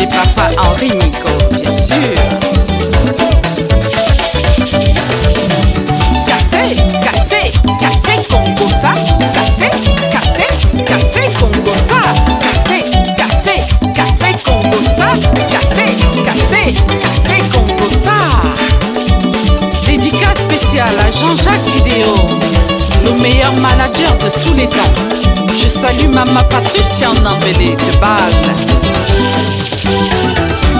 chez Papa Henri Nico, bien sûr. Cassé, cassé, cassé Congo ça. Cassé, cassé, cassé Congo ça. Cassé, cassé, cassé Congo ça. Cassé, cassé, cassé Congo ça. Dédicace spéciale à Jean-Jacques Vidéo, le meilleur manager de tous les temps. Je salue Maman Patricia Nambélé de Bâle.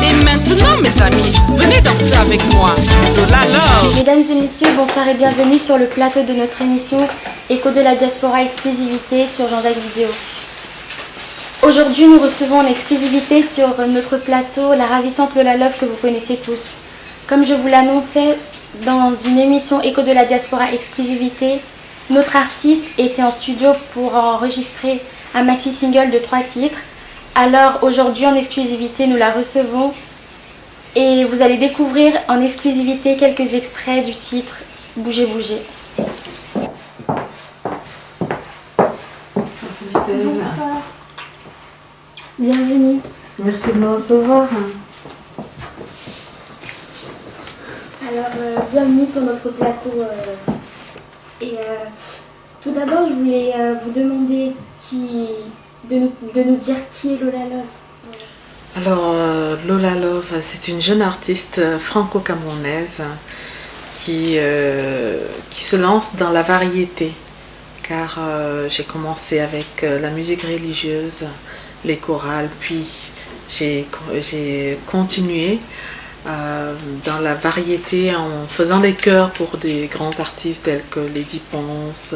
Et maintenant mes amis, venez danser avec moi. Lola Love. Mesdames et messieurs, bonsoir et bienvenue sur le plateau de notre émission Écho de la Diaspora Exclusivité sur Jean-Jacques Vidéo. Aujourd'hui, nous recevons en exclusivité sur notre plateau la ravissante Lola Love que vous connaissez tous. Comme je vous l'annonçais dans une émission Écho de la Diaspora Exclusivité, notre artiste était en studio pour enregistrer un maxi single de 3 titres. Alors aujourd'hui en exclusivité, nous la recevons et vous allez découvrir en exclusivité quelques extraits du titre Bougez, bougez. Bonsoir. Bienvenue. Merci de me recevoir. Alors, bienvenue sur notre plateau. Tout d'abord, je voulais vous demander de nous dire qui est Lola Love. Alors, Lola Love, c'est une jeune artiste franco-camerounaise qui se lance dans la variété. Car j'ai commencé avec la musique religieuse, les chorales, puis j'ai continué dans la variété en faisant des chœurs pour des grands artistes tels que Lady Ponce,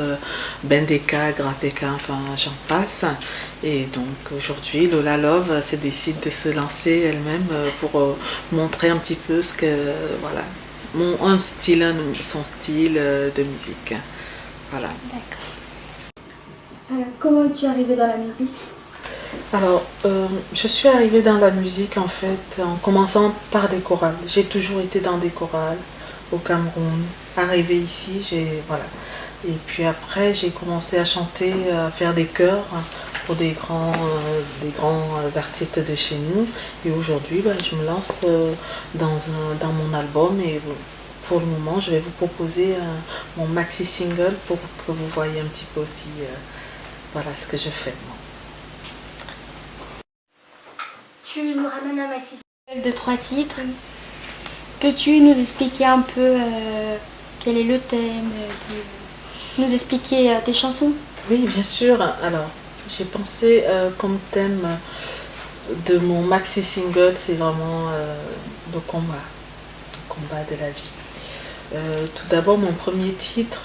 Ben Deka, Grace Deka, enfin j'en passe. Et donc aujourd'hui Lola Love se décide de se lancer elle-même pour montrer un petit peu ce que voilà son style de musique. Voilà. D'accord. Comment es-tu arrivée dans la musique ? Alors, je suis arrivée dans la musique en fait en commençant par des chorales. J'ai toujours été dans des chorales au Cameroun. Arrivée ici, voilà. Et puis après, j'ai commencé à chanter, à faire des chœurs pour des grands artistes de chez nous. Et aujourd'hui, je me lance dans mon album et pour le moment, je vais vous proposer mon maxi single pour que vous voyez un petit peu aussi voilà ce que je fais. Tu nous ramènes un maxi single de 3 titres. Peux-tu nous expliquer un peu quel est le thème, nous expliquer tes chansons ? Oui, bien sûr. Alors, j'ai pensé comme thème de mon maxi single, c'est vraiment le combat de la vie. Tout d'abord, mon premier titre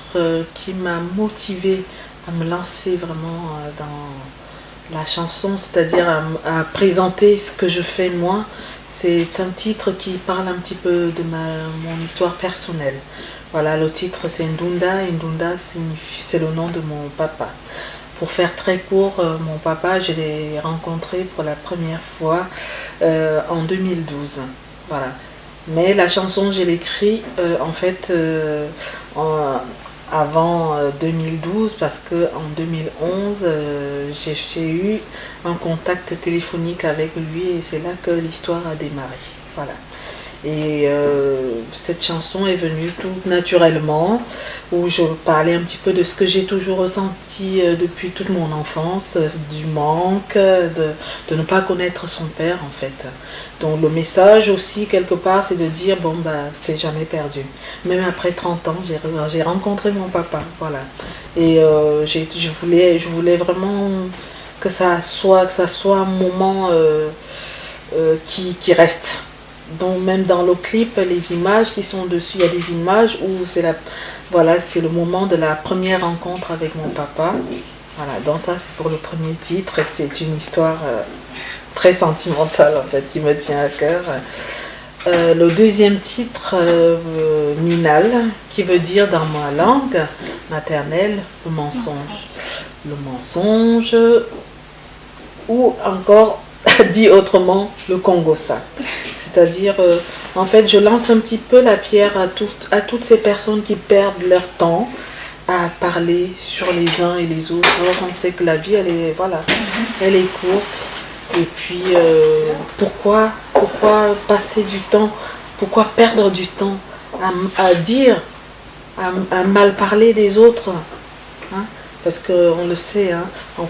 qui m'a motivée à me lancer vraiment dans la chanson, c'est-à-dire à présenter ce que je fais moi. C'est un titre qui parle un petit peu de mon histoire personnelle. Voilà, le titre c'est Ndunda. Ndunda, c'est le nom de mon papa. Pour faire très court, mon papa, je l'ai rencontré pour la première fois en 2012. Voilà. Mais la chanson, je l'ai écrite en fait avant 2012 parce que en 2011 j'ai eu un contact téléphonique avec lui et c'est là que l'histoire a démarré. Voilà. Et cette chanson est venue tout naturellement, où je parlais un petit peu de ce que j'ai toujours ressenti depuis toute mon enfance, du manque, de ne pas connaître son père en fait. Donc le message aussi quelque part c'est de dire bon c'est jamais perdu. Même après 30 ans j'ai rencontré mon papa, voilà. Et je voulais vraiment que ça soit un moment qui reste. Donc même dans le clip, les images qui sont dessus, il y a des images où c'est le moment de la première rencontre avec mon papa. Voilà, donc ça c'est pour le premier titre et c'est une histoire très sentimentale en fait qui me tient à cœur. Le deuxième titre, Minal, qui veut dire dans ma langue maternelle le mensonge. Le mensonge ou encore dit autrement le Congossa. C'est-à-dire, en fait, je lance un petit peu la pierre à toutes ces personnes qui perdent leur temps à parler sur les uns et les autres. Alors on sait que la vie, elle est courte. Et puis, pourquoi passer du temps, pourquoi perdre du temps à dire, à mal parler des autres, hein? Parce qu'on le sait, hein, en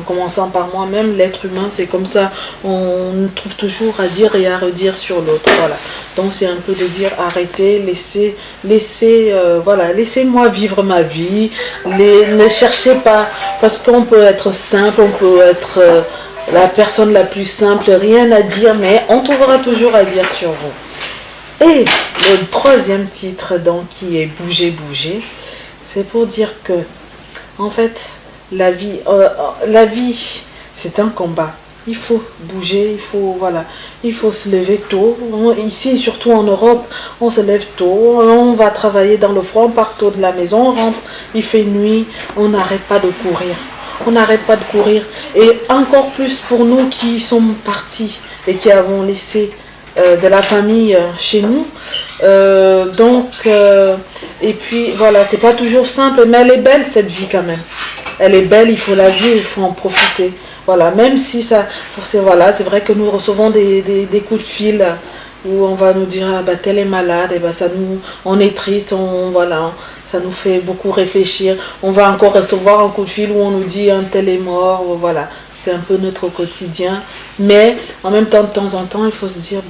commençant par moi-même, l'être humain c'est comme ça, on trouve toujours à dire et à redire sur l'autre, voilà. Donc c'est un peu de dire arrêtez, laissez-moi vivre ma vie, ne cherchez pas, parce qu'on peut être simple, on peut être la personne la plus simple, rien à dire, mais on trouvera toujours à dire sur vous. Et le troisième titre donc qui est Bouger, bouger, c'est pour dire que en fait, la vie, c'est un combat. Il faut bouger, il faut se lever tôt. Ici, surtout en Europe, on se lève tôt, on va travailler dans le froid, on part tôt de la maison, on rentre, il fait nuit, on n'arrête pas de courir. On n'arrête pas de courir. Et encore plus pour nous qui sommes partis et qui avons laissé de la famille chez nous. Et puis voilà, c'est pas toujours simple, mais elle est belle cette vie quand même. Elle est belle, il faut la vivre, il faut en profiter. Voilà, même si ça, c'est vrai que nous recevons des coups de fil où on va nous dire ah bah tel est malade, et bah on est triste, ça nous fait beaucoup réfléchir. On va encore recevoir un coup de fil où on nous dit un tel est mort, voilà. C'est un peu notre quotidien, mais en même temps, de temps en temps, il faut se dire,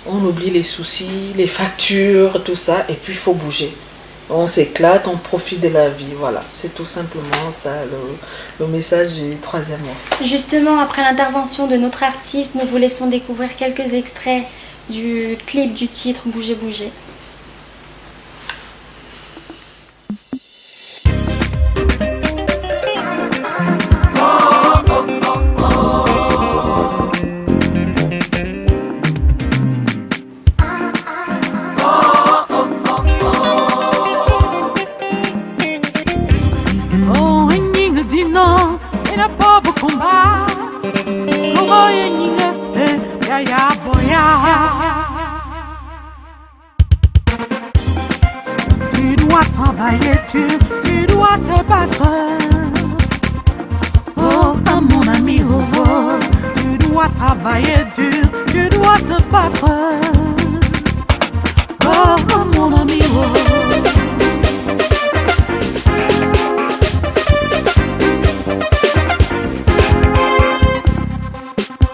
on oublie les soucis, les factures, tout ça, et puis il faut bouger. On s'éclate, on profite de la vie, voilà. C'est tout simplement ça, le message du troisième mot. Justement, après l'intervention de notre artiste, nous vous laissons découvrir quelques extraits du clip du titre Bouger, bouger. Tu dois travailler, tu dois te battre. Oh, mon ami, oh, oh. Tu dois travailler dur, tu dois te battre. Oh, mon ami, oh.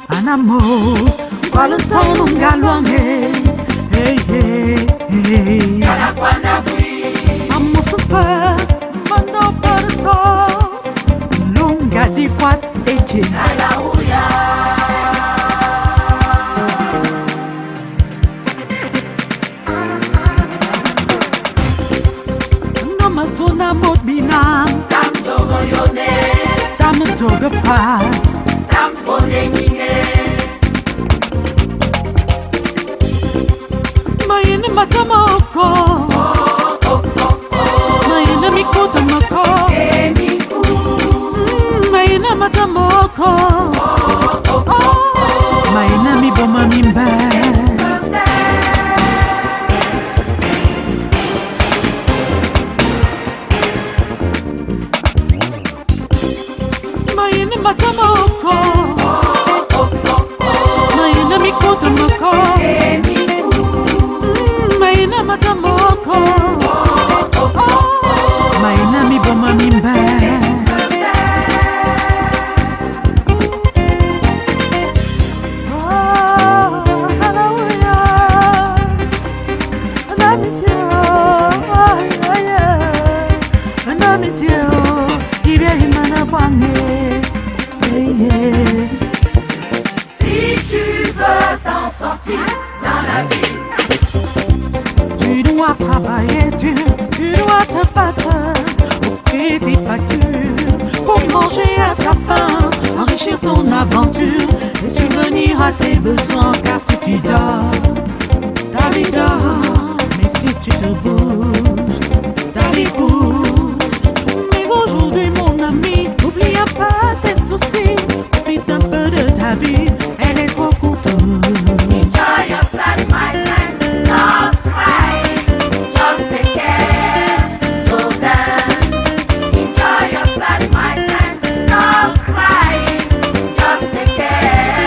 Anamos, Valentin Nungaluange, hey, hey, hey. Amos fa, mando por sol, longa de faz, eke. Namatona modbinam, Tam jogo yone, tam joga faz. tam fone nyinge. Mayene matamoko, mayene mikuta moko, mayene matamoko, mayene miboma mimbe. Mayene matamoko, mayene mikuta moko. Maina matamoko, maina miboma mimbe. Si tu veux t'en sortir dans la vie, tu dois travailler dur, tu dois te battre pour payer tes factures, pour manger à ta faim, enrichir ton aventure et subvenir à tes besoins. Car si tu dors, ta vie dort, mais si tu te bouges, ta vie bouge. Mais aujourd'hui mon ami, n'oublie pas tes soucis, profite un peu de ta vie, elle est trop courte. enjoy your sad my friend. Stop crying, just take care. So dance. Enjoy your sad my friend. Stop crying, just take care.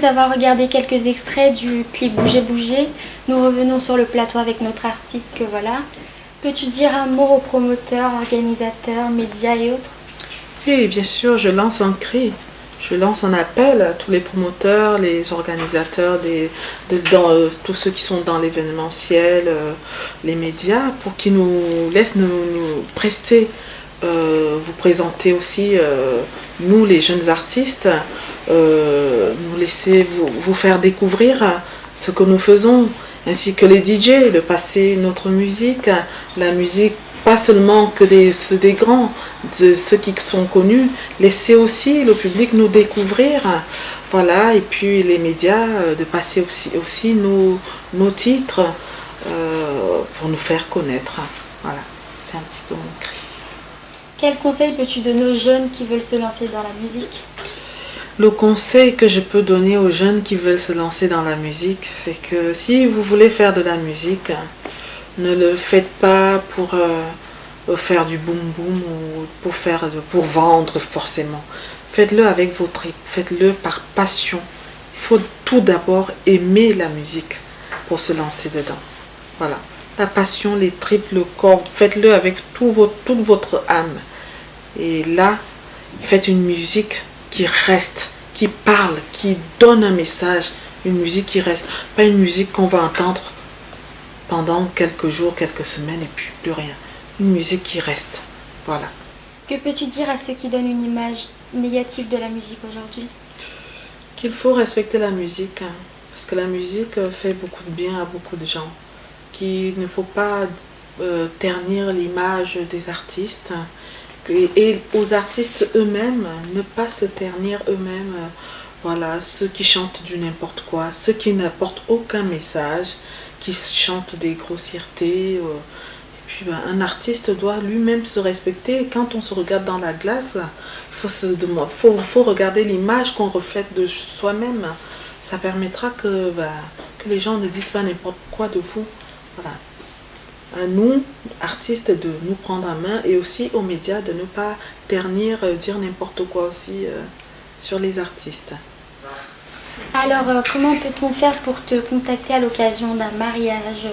Après avoir regardé quelques extraits du clip Bouger Bouger, nous revenons sur le plateau avec notre artiste que voilà. Peux-tu dire un mot aux promoteurs, organisateurs, médias et autres? Oui, bien sûr, je lance un cri. Je lance un appel à tous les promoteurs, les organisateurs, tous ceux qui sont dans l'événementiel, les médias, pour qu'ils nous laissent nous prester, vous présenter aussi, nous les jeunes artistes, nous laisser vous faire découvrir ce que nous faisons, ainsi que les DJ, de passer notre musique, la musique pas seulement que ceux des grands, ceux qui sont connus, laisser aussi le public nous découvrir, voilà, et puis les médias, de passer aussi nos titres pour nous faire connaître. Voilà, c'est un petit peu mon cri. Quel conseil peux-tu donner aux jeunes qui veulent se lancer dans la musique? Le conseil que je peux donner aux jeunes qui veulent se lancer dans la musique, c'est que si vous voulez faire de la musique, ne le faites pas pour faire du boum boum ou pour vendre forcément. Faites-le avec vos tripes, faites-le par passion. Il faut tout d'abord aimer la musique pour se lancer dedans. Voilà, la passion, les tripes, le corps, faites-le avec toute votre âme. Et là, faites une musique qui reste, qui parle, qui donne un message, une musique qui reste, pas une musique qu'on va entendre pendant quelques jours, quelques semaines et puis plus rien. Une musique qui reste. Voilà. Que peux-tu dire à ceux qui donnent une image négative de la musique aujourd'hui? Qu'il faut respecter la musique, hein, parce que la musique fait beaucoup de bien à beaucoup de gens. Qu'il ne faut pas ternir l'image des artistes, et aux artistes eux-mêmes, ne pas se ternir eux-mêmes. Voilà, ceux qui chantent du n'importe quoi, ceux qui n'apportent aucun message, qui chantent des grossièretés. Et puis un artiste doit lui-même se respecter. Et quand on se regarde dans la glace, faut regarder l'image qu'on reflète de soi-même. Ça permettra que les gens ne disent pas n'importe quoi de vous. Voilà. À nous, artistes, de nous prendre en main, et aussi aux médias de ne pas ternir, dire n'importe quoi aussi sur les artistes. Alors, comment peut-on faire pour te contacter à l'occasion d'un mariage,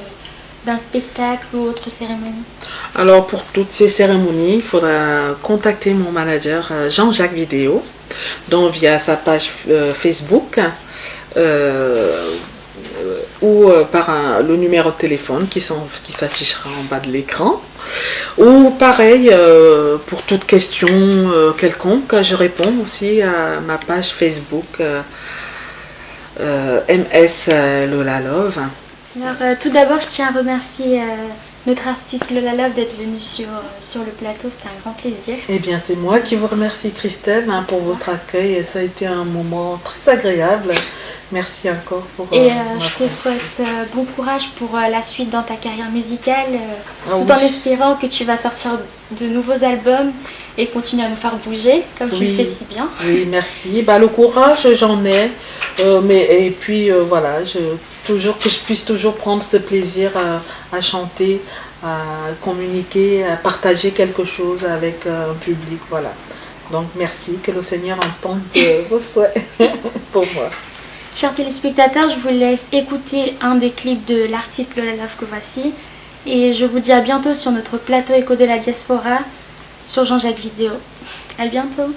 d'un spectacle ou autre cérémonie? Alors, pour toutes ces cérémonies, il faudra contacter mon manager Jean-Jacques Vidéo, donc via sa page Facebook, ou par le numéro de téléphone qui s'affichera en bas de l'écran. Ou pareil, pour toute question quelconque, je réponds aussi à ma page Facebook MS Lola Love. Alors, tout d'abord, je tiens à remercier notre artiste Lola Love d'être venue sur le plateau. C'était un grand plaisir. Eh bien, c'est moi qui vous remercie, Christelle, pour votre accueil. Ça a été un moment très agréable. Merci encore pour... Et je te souhaite bon courage pour la suite dans ta carrière musicale, tout oui. en espérant que tu vas sortir de nouveaux albums et continuer à nous faire bouger, comme tu le fais si bien. Oui, merci. Le courage, j'en ai. Et puis, voilà, que je puisse toujours prendre ce plaisir à chanter, à communiquer, à partager quelque chose avec un public. Voilà. Donc, merci. Que le Seigneur entende vos souhaits pour moi. Chers téléspectateurs, je vous laisse écouter un des clips de l'artiste Lola Love que voici. Et je vous dis à bientôt sur notre plateau Écho de la Diaspora sur Jean-Jacques Vidéo. À bientôt.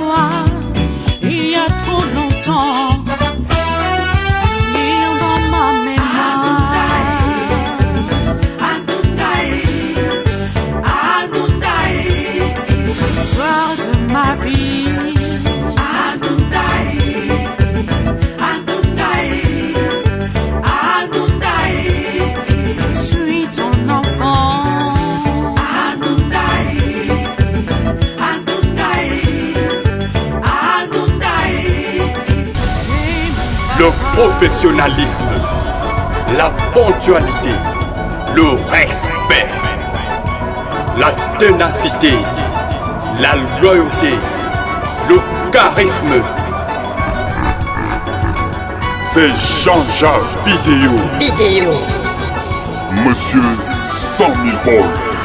toi il y a trop longtemps. Souvenir dans ma mémoire. L'histoire de ma vie. Je suis ton enfant. Le professionnalisme, la ponctualité, le respect, la ténacité, la loyauté, le charisme. C'est Jean-Jacques Vidéo. Monsieur 100 000 balles.